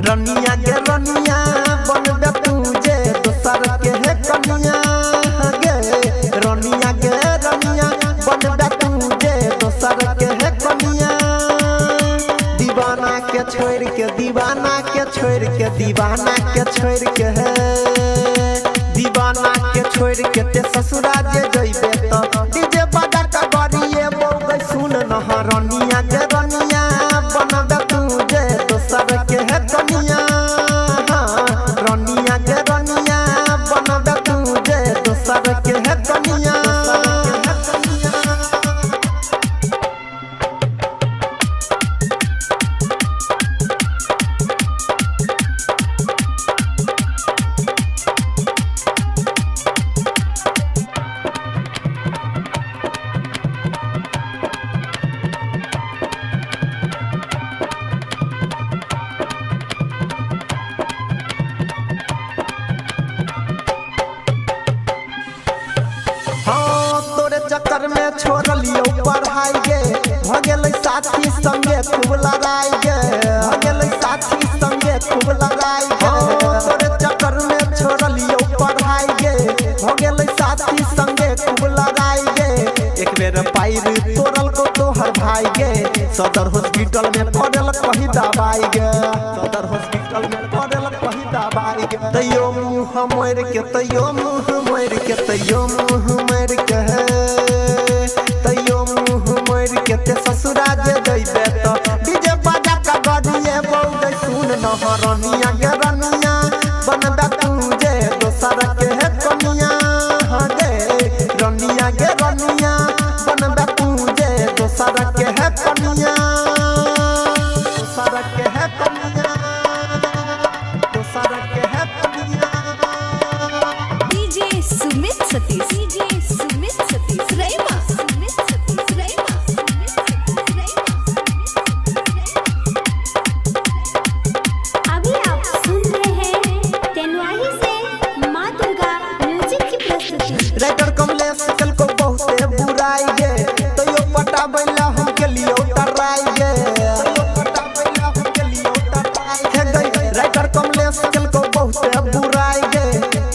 रनिया गे रनिया बनबे तुझे दोसर के है कनिया गे रनिया गे रनिया बनबे तुझे दोसर के है कनिया दीवाना के छोड़ के दीवाना के छोड़ के दीवाना के छोड़ के है दीवाना के छोड़ के ते ससुरा जे जइबे त डीजे बजा के गरिए बोगे सुन न रनिया गे रनिया बनबे तुझे दोसर के है कनिया रनिया गे रनिया बनबे तुझे दोसर के है कनिया चक्कर में छोड़ लियो पढ़ाई गे भ गेलै साथी संगे खूब लड़ाई गे भ गेलै साथी संगे खूब लड़ाई गे तोरे चक्कर में छोड़ लियो पढ़ाई गे भ गेलै साथी संगे खूब लड़ाई गे एक बेर पैर तोड़ल को तोहर भाई गे सदर हॉस्पिटल में पड़ल कही दवाई गे सदर हॉस्पिटल में पड़ल कही दवाई गे तैयो मुँह मोड़ के तैयो मुँह मोड़ के तैयो मुँह मोड़ के ते ससुरा जे जइबे त डीजे बजा के गरिए बोगे सुन न रनिया गे रनिया बनबे तुझे दोसर के है कनिया गे रनिया गे रनिया बनबे तुझे दोसर के है कनिया दोसर के है कनिया दोसर के है कनिया DJ Sumit Satish DJ Sumit Satish रैमा writer Kamlesh कल को बहुते बुराई गे तैयो पटा बैला हम के लिए टराई गे तैयो पटा बैला हम के लिए टराई गे राइटर कमलेश कल को बहुते बुराई गे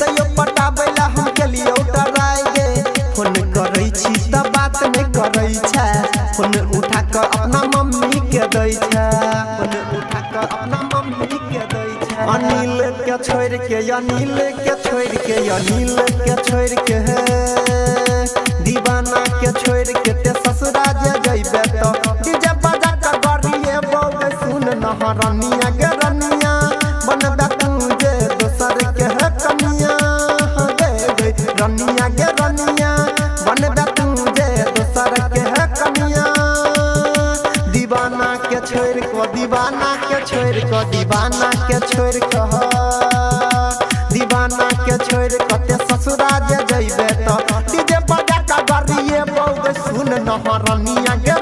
तैयो पटा बैला हम के लिए टराई गे फोन करै छी त बात नै करै छै फोन उठा के अपना मम्मी के दै छै फोन उठा के अपना मम्मी के दै छै अनिल के छोड़ के अनिल के छोड़ के अनिल के छोड़ के दीवाना के छोड़ के ते ससुरा जे जइबे त डीजे बजा के गरिए बोगे सुन न रनिया गे रनिया बनबे तुझे दोसर के है कनिया गे रनिया गे रनिया बनबे तुझे दोसर के है कनिया दीवाना के छोड़ के दीवाना के छोड़ के दीवाना के छोड़ के दीवाना के छोड़ के ते ससुरा जे जइबे त डीजे बजा के गरिए बोगे सुन न रनिया गे